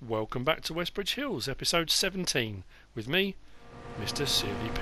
Welcome back to Westbridge Hills, episode 17, with me, MrSealyp.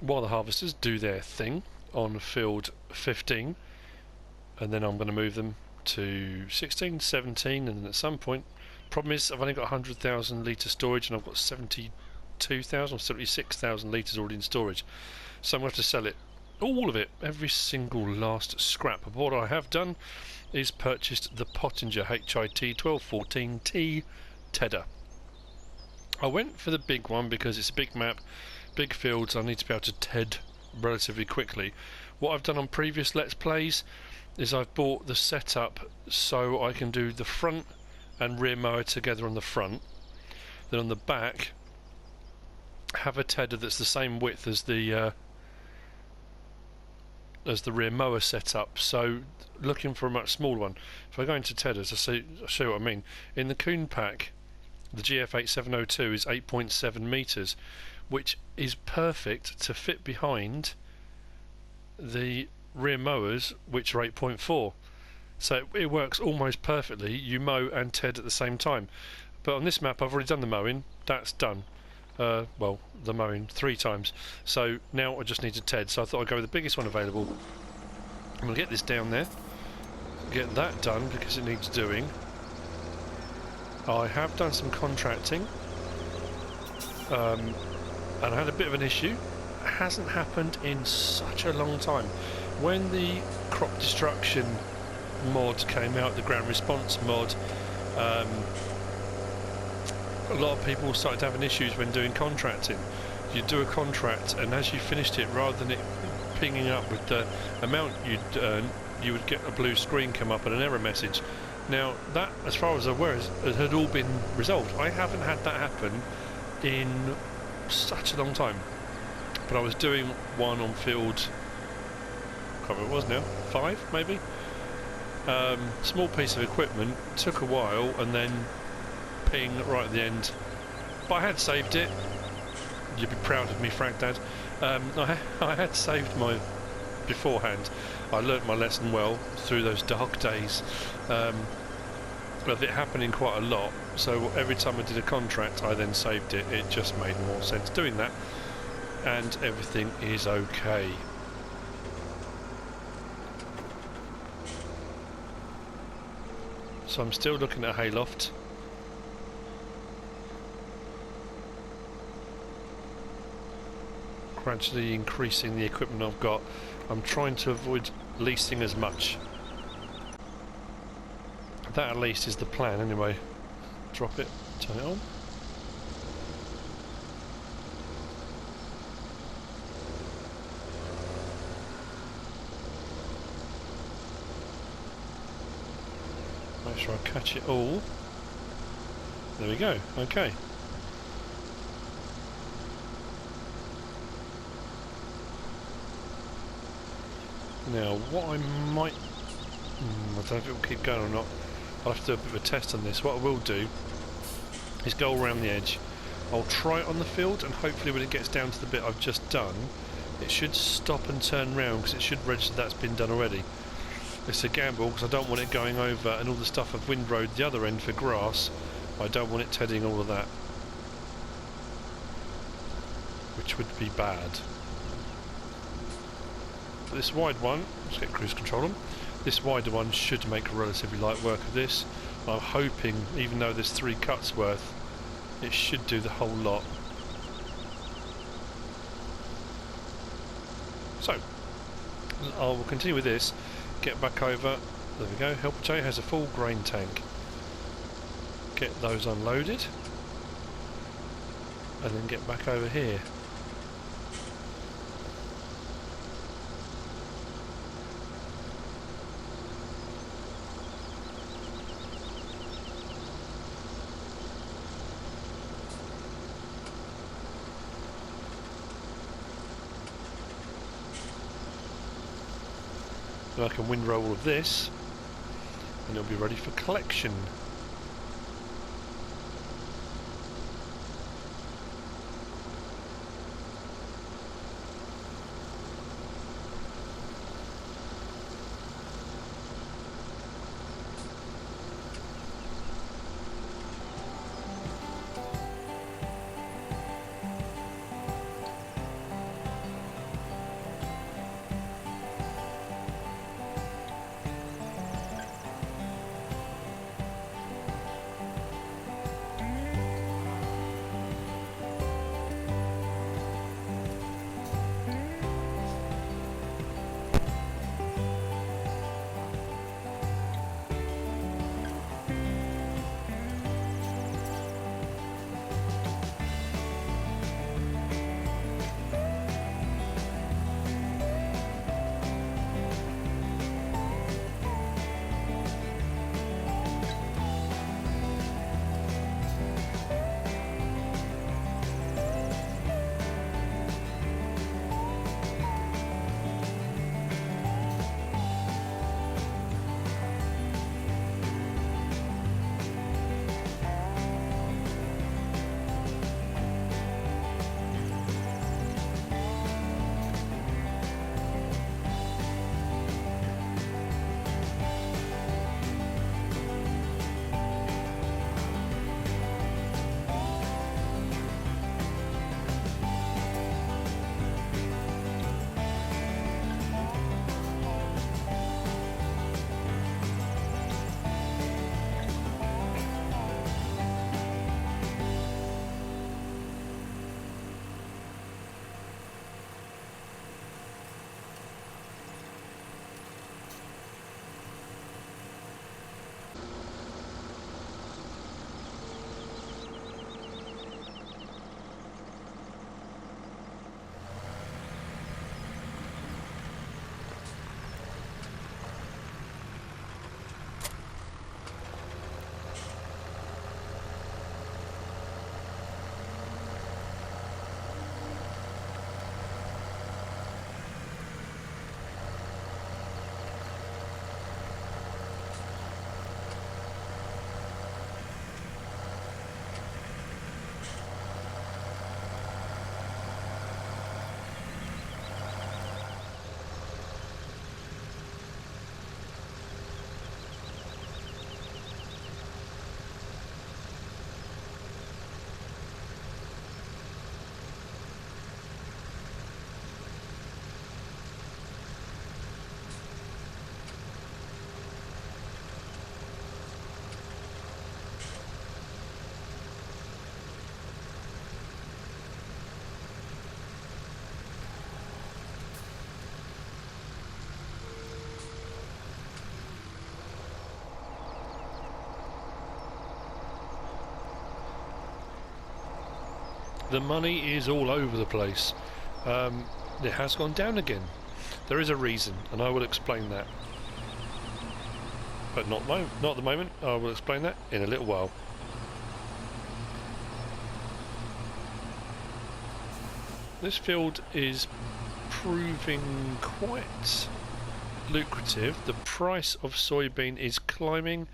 While the harvesters do their thing on field 15, and then I'm going to move them to 16, 17, and then at some point, problem is I've only got 100,000 litre storage and I've got 72,000 or 76,000 litres already in storage, so I'm going to have to sell it, all of it, every single last scrap. But what I have done is purchased the Pottinger HIT 1214T Tedder. I went for the big one because it's a big map, big fields, I need to be able to TED relatively quickly. What I've done on previous Let's Plays is I've bought the setup so I can do the front and rear mower together on the front, then on the back have a tedder that's the same width as the rear mower setup, so looking for a much smaller one. If I go into tedders, I'll show you what I mean. In the Kuhn pack, the GF8702 is 8.7 metres, which is perfect to fit behind the rear mowers, which are 8.4. So it works almost perfectly. You mow and TED at the same time. But on this map I've already done the mowing, that's done. Well, the mowing 3 times. So now I just need to TED, so I thought I'd go with the biggest one available. I'm going to get this down there, get that done because it needs doing. I have done some contracting, and I had a bit of an issue. It hasn't happened in such a long time. When the crop destruction mod came out, the ground response mod, a lot of people started having issues when doing contracting. You do a contract, and as you finished it, rather than it pinging up with the amount you'd earn, you would get a blue screen come up and an error message. Now that, as far as I'm aware, had all been resolved. I haven't had that happen in such a long time. But I was doing one on field, I can't remember what it was now, 5 maybe? Small piece of equipment, took a while, and then ping right at the end. But I had saved it. You'd be proud of me, Frank Dad. I had saved my beforehand. I learnt my lesson well through those dark days. Of it happening quite a lot, so every time I did a contract I then saved it. It just made more sense doing that, and everything is okay. So I'm still looking at Hayloft. Gradually increasing the equipment I've got. I'm trying to avoid leasing as much. That at least is the plan anyway. Drop it, turn it on. Make sure I catch it all. There we go, okay. Now, what I might... I don't know if it will keep going or not. I'll have to do a bit of a test on this. What I will do is go around the edge. I'll try it on the field, and hopefully when it gets down to the bit I've just done, it should stop and turn round, because it should register that's been done already. It's a gamble, because I don't want it going over and all the stuff I've windrowed the other end for grass. I don't want it tedding all of that, which would be bad. But this wide one, let's get cruise control on. This wider one should make relatively light work of this. I'm hoping, even though there's 3 cuts worth, it should do the whole lot. So, I will continue with this, get back over, there we go, Helper J has a full grain tank. Get those unloaded, and then get back over here. Then I can windrow all of this, and it'll be ready for collection. The money is all over the place. It has gone down again. There is a reason, and I will explain that. But not at the moment. I will explain that in a little while. This field is proving quite lucrative. The price of soybean is climbing.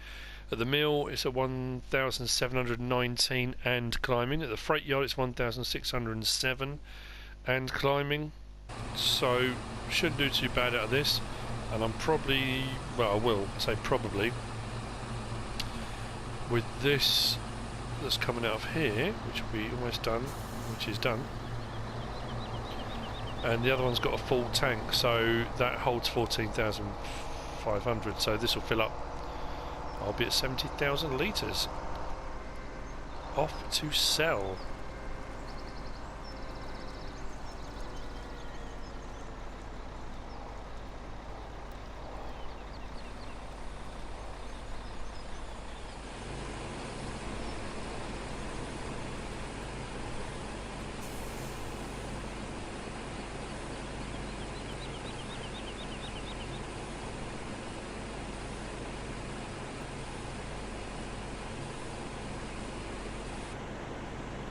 At the mill it's at 1,719 and climbing. At the freight yard it's 1,607 and climbing. So shouldn't do too bad out of this. And I'm probably, well, I will say probably, with this that's coming out of here, which will be almost done, which is done, and the other one's got a full tank, so that holds 14,500, so this will fill up. I'll be at 70,000 litres. Off to sell.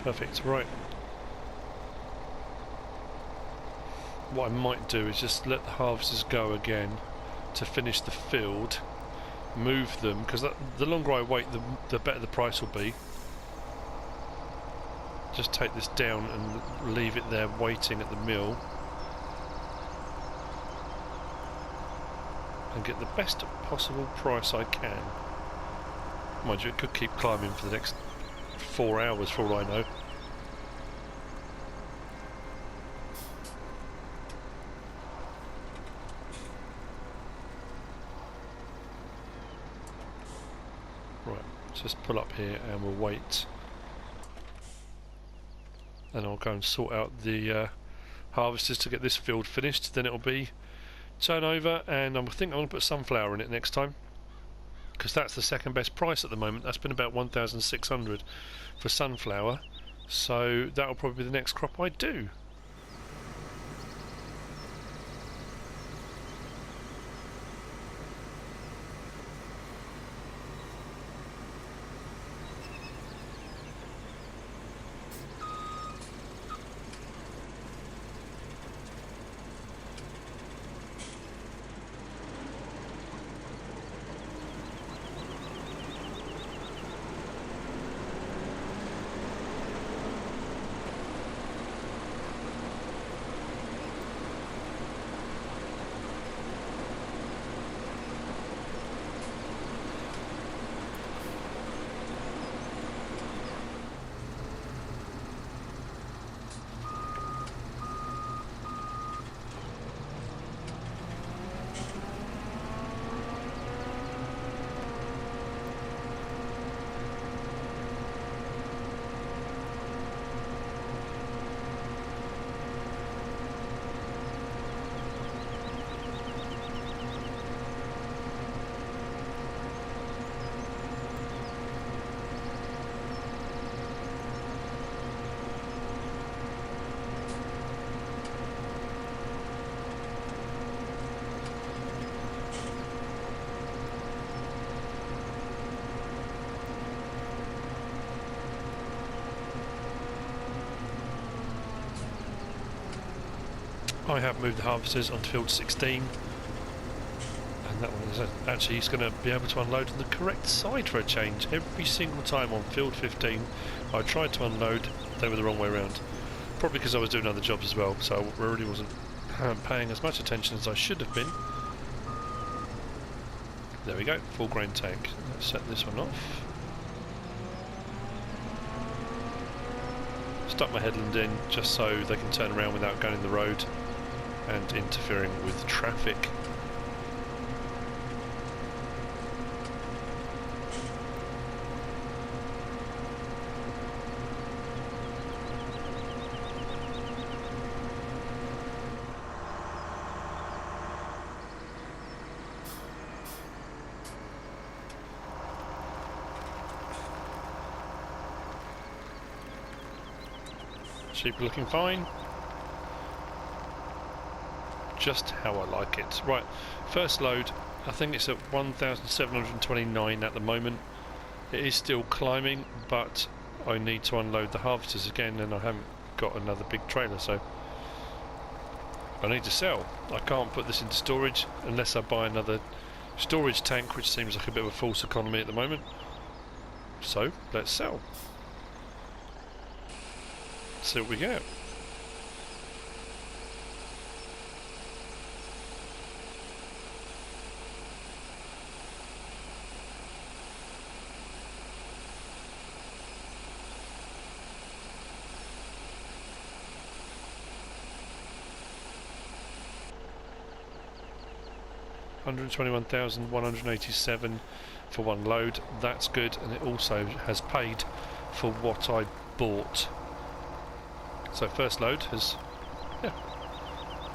Perfect, right. What I might do is just let the harvesters go again to finish the field, move them, because the longer I wait, the better the price will be. Just take this down and leave it there waiting at the mill, and get the best possible price I can. Mind you, it could keep climbing for the next 4 hours for all I know. Right, just pull up here and we'll wait. And I'll go and sort out the harvesters to get this field finished. Then it'll be turnover, and I think I'm going to put sunflower in it next time, because that's the second best price at the moment. That's been about 1,600 for sunflower, so that'll probably be the next crop I do. I have moved the harvesters onto field 16, and that one is actually, he's going to be able to unload on the correct side for a change. Every single time on field 15 I tried to unload, they were the wrong way around. Probably because I was doing other jobs as well, so I really wasn't paying as much attention as I should have been. There we go, full grain tank. Let's set this one off. Stuck my headland in just so they can turn around without going in the road and interfering with traffic. Sheep are looking fine. Just how I like it. Right, first load, I think it's at 1,729 at the moment. It is still climbing, but I need to unload the harvesters again, and I haven't got another big trailer, so I need to sell. I can't put this into storage unless I buy another storage tank, which seems like a bit of a false economy at the moment. So let's sell. See what we get. $121,187 for one load. That's good, and it also has paid for what I bought. So first load has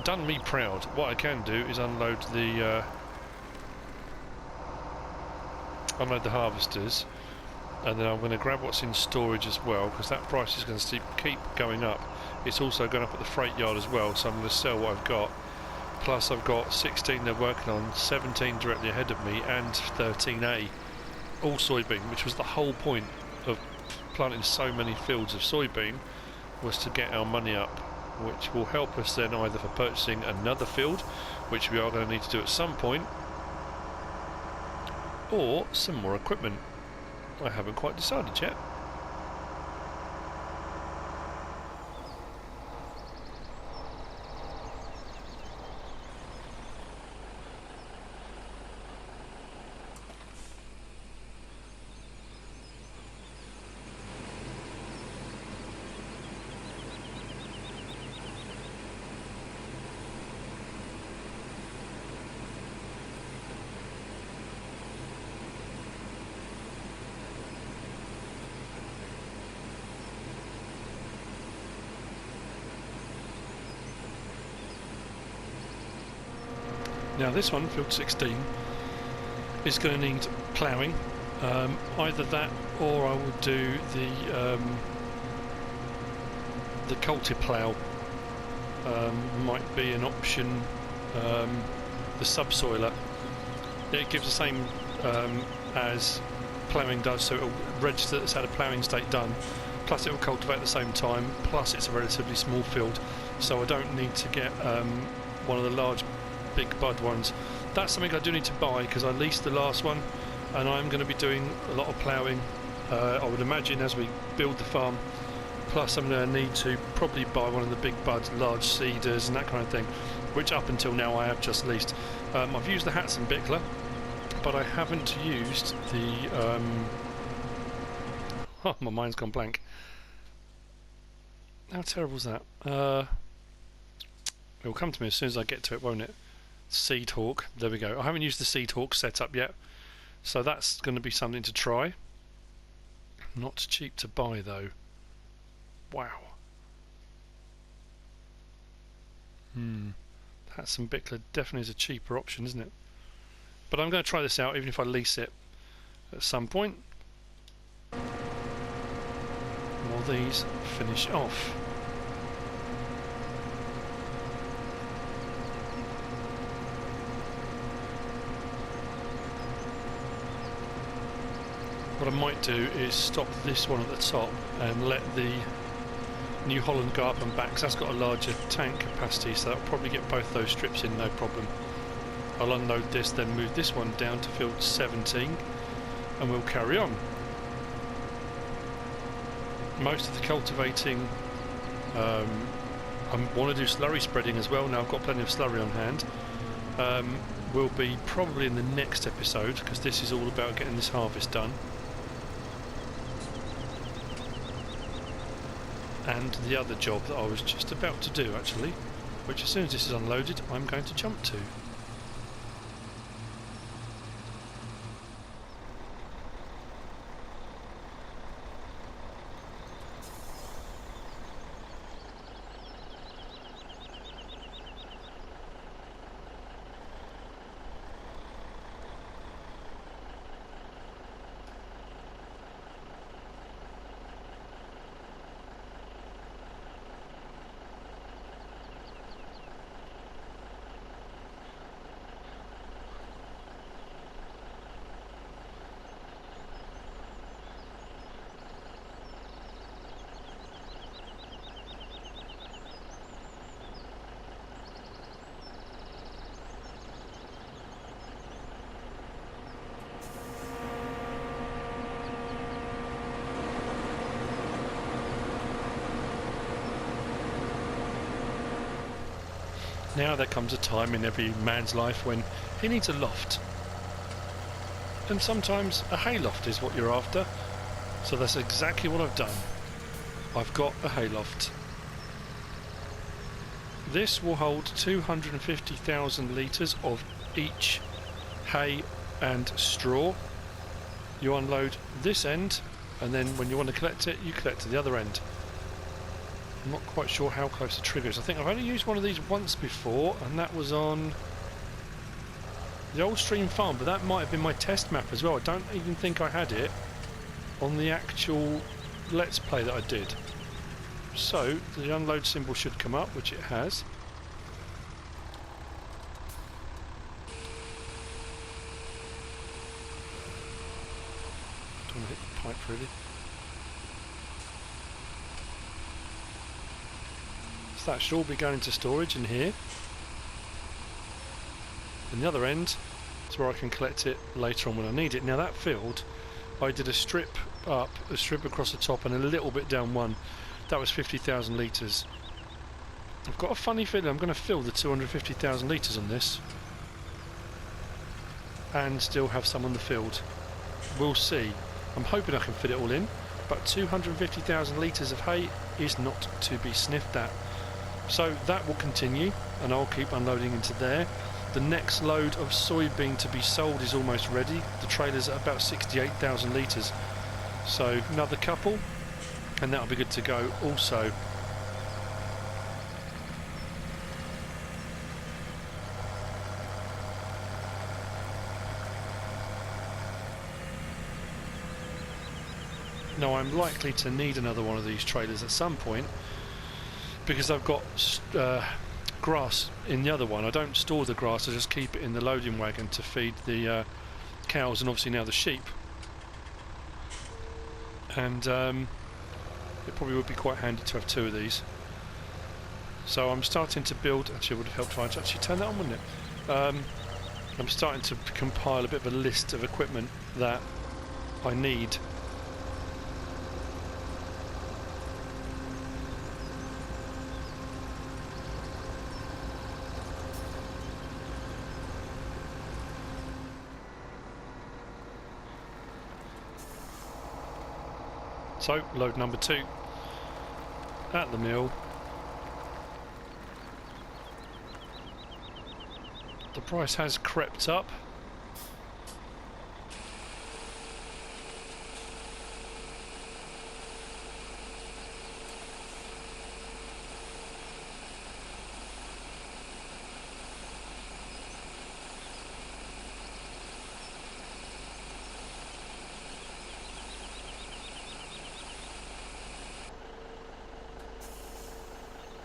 done me proud. What I can do is unload the harvesters, and then I'm going to grab what's in storage as well, because that price is going to keep going up. It's also going up at the freight yard as well, so I'm going to sell what I've got. Plus I've got 16 they're working on, 17 directly ahead of me, and 13A, all soybean, which was the whole point of planting so many fields of soybean, was to get our money up, which will help us then either for purchasing another field, which we are going to need to do at some point, or some more equipment. I haven't quite decided yet. Now this one, field 16, is going to need ploughing. Either that, or I will do the culti-plough. Might be an option. The subsoiler. It gives the same as ploughing does, so it will register that it's had a ploughing state done. Plus it will cultivate at the same time. Plus it's a relatively small field, so I don't need to get one of the large big bud ones. That's something I do need to buy, because I leased the last one, and I'm going to be doing a lot of ploughing, I would imagine, as we build the farm. Plus I'm going to need to probably buy one of the big buds, large seeders and that kind of thing, which up until now I have just leased. I've used the Hatson Bickler, but I haven't used the oh, my mind's gone blank. How terrible is that? It will come to me as soon as I get to it, won't it? Seed Hawk, there we go. I haven't used the Seed Hawk setup yet, so that's going to be something to try. Not cheap to buy though. Wow. Hatson Bickler definitely is a cheaper option, isn't it? But I'm going to try this out, even if I lease it at some point. More of these finish off. What I might do is stop this one at the top and let the New Holland go up and back, because that's got a larger tank capacity, so that'll probably get both those strips in, no problem. I'll unload this, then move this one down to field 17, and we'll carry on. Most of the cultivating, I want to do slurry spreading as well. Now I've got plenty of slurry on hand. Will be probably in the next episode, because this is all about getting this harvest done. And the other job that I was just about to do, actually, which as soon as this is unloaded I'm going to jump to. Now there comes a time in every man's life when he needs a loft. And sometimes a hayloft is what you're after. So that's exactly what I've done. I've got a hayloft. This will hold 250,000 litres of each hay and straw. You unload this end, and then when you want to collect it, you collect to the other end. I'm not quite sure how close the trigger is. I think I've only used one of these once before, and that was on the old stream farm, but that might have been my test map as well. I don't even think I had it on the actual Let's Play that I did. So the unload symbol should come up, which it has. Don't want to hit the pipe really. So that should all be going to storage in here. And the other end is where I can collect it later on when I need it. Now that field, I did a strip up, a strip across the top and a little bit down one. That was 50,000 litres. I've got a funny feeling I'm going to fill the 250,000 litres on this and still have some on the field. We'll see. I'm hoping I can fit it all in, but 250,000 litres of hay is not to be sniffed at. So that will continue and I'll keep unloading into there. The next load of soybean to be sold is almost ready. The trailer's at about 68,000 litres. So another couple and that'll be good to go also. Now I'm likely to need another one of these trailers at some point because I've got grass in the other one. I don't store the grass, I just keep it in the loading wagon to feed the cows and obviously now the sheep. And it probably would be quite handy to have two of these. So I'm starting to build, actually it would have helped if I'd actually turn that on, wouldn't it? I'm starting to compile a bit of a list of equipment that I need. So, load number 2 at the mill. The price has crept up.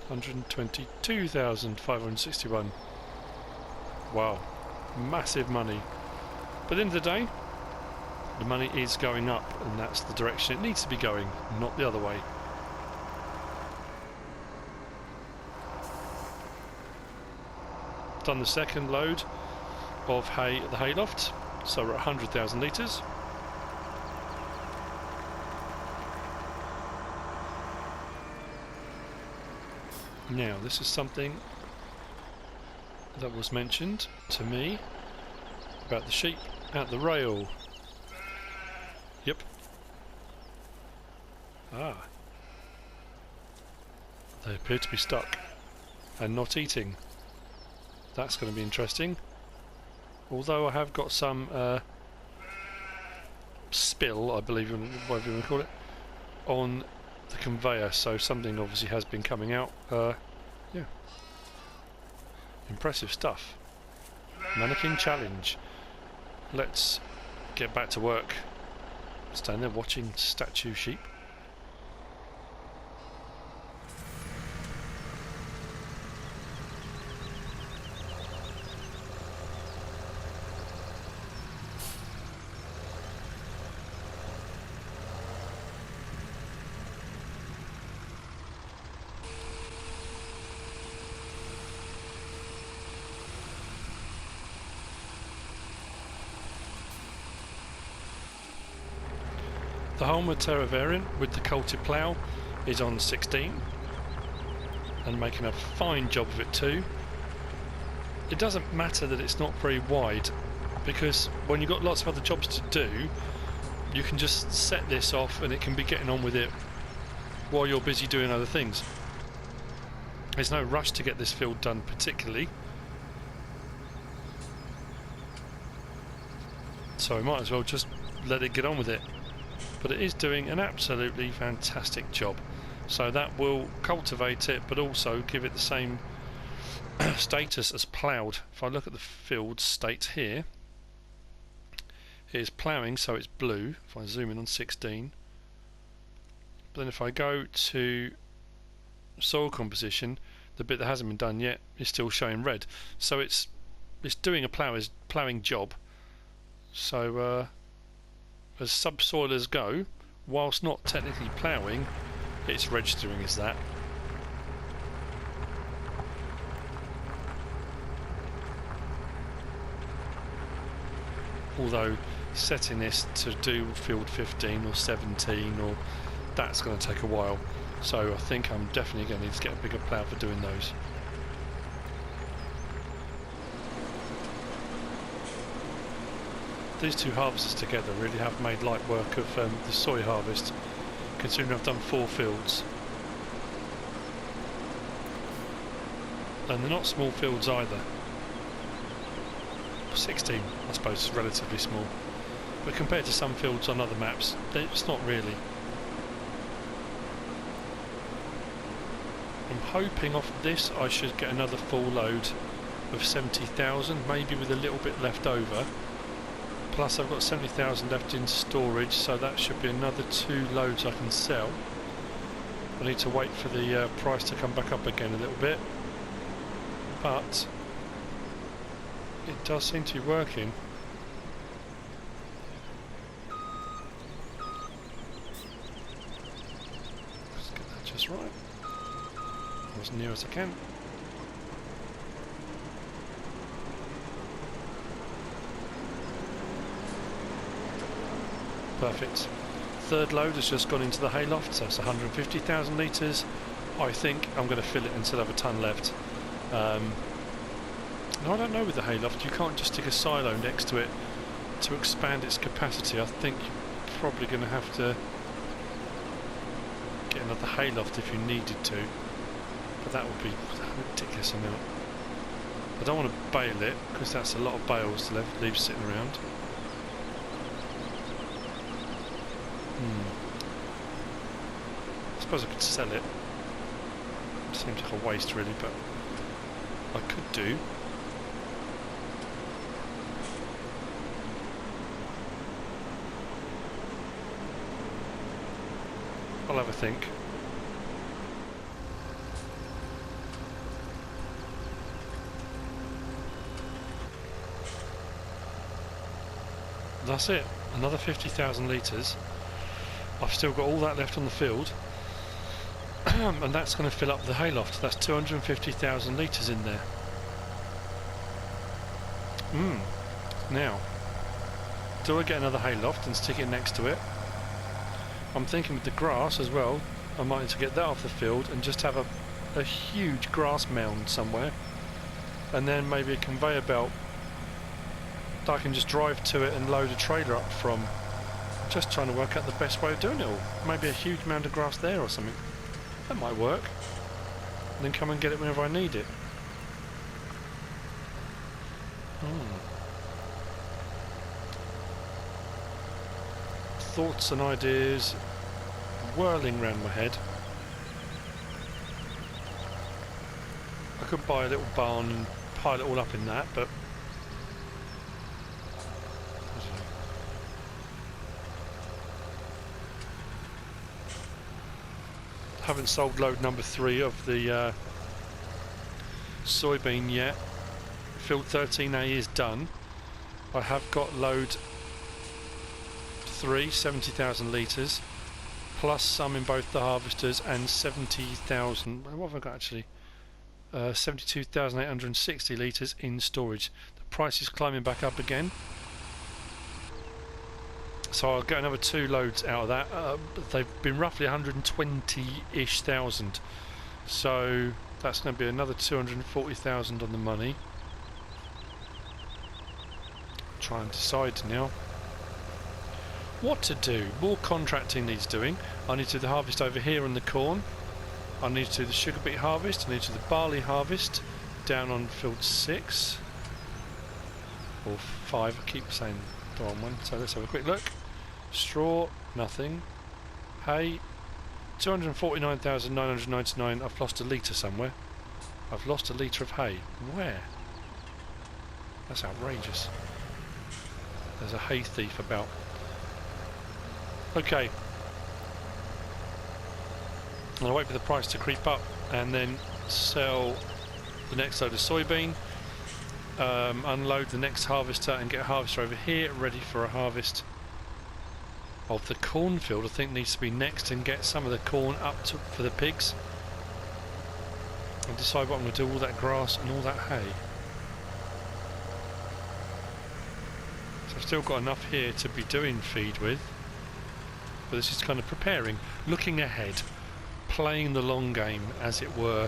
$122,561. Wow, massive money. But at the end of the day, the money is going up, and that's the direction it needs to be going, not the other way. Done the second load of hay at the hayloft, so we're at 100,000 litres. Now, this is something that was mentioned to me about the sheep at the rail. Yep. Ah. They appear to be stuck and not eating. That's going to be interesting. Although I have got some spill, I believe, whatever you want to call it, on the conveyor, so something obviously has been coming out. Yeah, impressive stuff. Mannequin challenge. Let's get back to work. Stand there watching statue sheep. The Holmer Terra variant with the coulted plough is on 16 and making a fine job of it too. it doesn't matter that it's not very wide, because when you've got lots of other jobs to do, you can just set this off and it can be getting on with it while you're busy doing other things. There's no rush to get this field done particularly, so we might as well just let it get on with it. But it is doing an absolutely fantastic job, so that will cultivate it but also give it the same status as ploughed. If I look at the field state here, it is ploughing, so it's blue. If I zoom in on 16, but then if I go to soil composition, the bit that hasn't been done yet is still showing red. So it's doing a ploughing job. So as subsoilers go, whilst not technically ploughing, it's registering as that. Although setting this to do field 15 or 17, or that's going to take a while, so I think I'm definitely going to need to get a bigger plough for doing those. These two harvests together really have made light work of the soy harvest, considering I've done 4 fields. And they're not small fields either. 16, I suppose, is relatively small, but compared to some fields on other maps, it's not really. I'm hoping off this I should get another full load of 70,000, maybe with a little bit left over. Plus I've got 70,000 left in storage, so that should be another 2 loads I can sell. I need to wait for the price to come back up again a little bit, but it does seem to be working. Let's get that just right, as near as I can. Perfect. Third load has just gone into the hayloft, so it's 150,000 litres. I think I'm going to fill it until I have a tonne left. No, I don't know with the hayloft, you can't just stick a silo next to it to expand its capacity. I think you're probably going to have to get another hayloft if you needed to, but that would be a ridiculous amount. I don't want to bale it, because that's a lot of bales to leave sitting around. I suppose I could sell it. Seems like a waste really, but I could do. I'll have a think. That's it, another 50,000 litres. I've still got all that left on the field, and that's going to fill up the hayloft. That's 250,000 litres in there. Now, do I get another hayloft and stick it next to it? I'm thinking with the grass as well, I might need to get that off the field and just have a huge grass mound somewhere, and then maybe a conveyor belt that I can just drive to it and load a trailer up from. Just trying to work out the best way of doing it all. Maybe a huge mound of grass there or something. That might work. And then come and get it whenever I need it. Thoughts and ideas whirling round my head. I could buy a little barn and pile it all up in that, but haven't sold load number 3 of the soybean yet. Field 13A is done. I have got load 3, 70,000 litres, plus some in both the harvesters, and 70,000, what have I got actually? 72,860 litres in storage. The price is climbing back up again, so I'll get another 2 loads out of that. They've been roughly 120-ish thousand, so that's going to be another 240,000 on the money. try and decide now what to do. More contracting needs doing. I need to do the harvest over here on the corn. I need to do the sugar beet harvest. I need to do the barley harvest down on field 6 or 5. I keep saying the wrong one. So let's have a quick look. Straw, nothing. Hay, 249,999. I've lost a litre somewhere. I've lost a litre of hay. Where? That's outrageous. There's a hay thief about. Okay. I'll wait for the price to creep up and then sell the next load of soybean, unload the next harvester and get a harvester over here ready for a harvest of the cornfield. I think needs to be next, and get some of the corn up for the pigs and decide what I'm going to do with all that grass and all that hay. So I've still got enough here to be doing feed with, but this is kind of preparing, looking ahead, playing the long game as it were.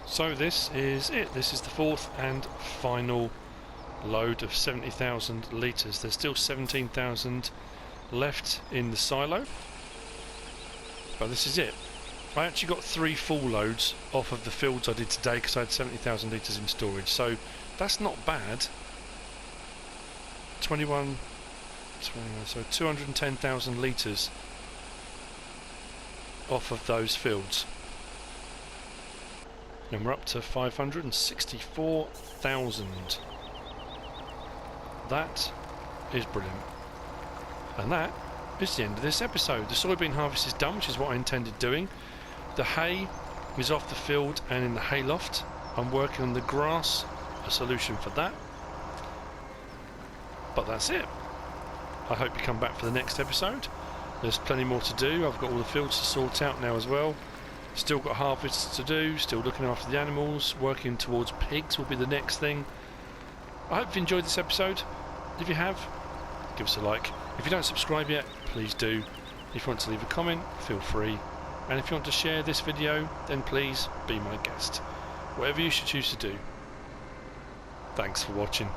So this is it. This is the fourth and final load of 70,000 litres. There's still 17,000 left in the silo, but this is it. I actually got 3 full loads off of the fields I did today because I had 70,000 litres in storage, so that's not bad. 21, so 210,000 litres off of those fields. And we're up to 564,000. That is brilliant. And that is the end of this episode. The soybean harvest is done, which is what I intended doing. The hay is off the field and in the hayloft. I'm working on the grass, a solution for that. But that's it. I hope you come back for the next episode. There's plenty more to do. I've got all the fields to sort out now as well. Still got harvests to do, still looking after the animals, working towards pigs will be the next thing. I hope you enjoyed this episode. If you have, give us a like. If you don't subscribe yet, please do. If you want to leave a comment, feel free. And if you want to share this video, then please be my guest. Whatever you should choose to do. Thanks for watching.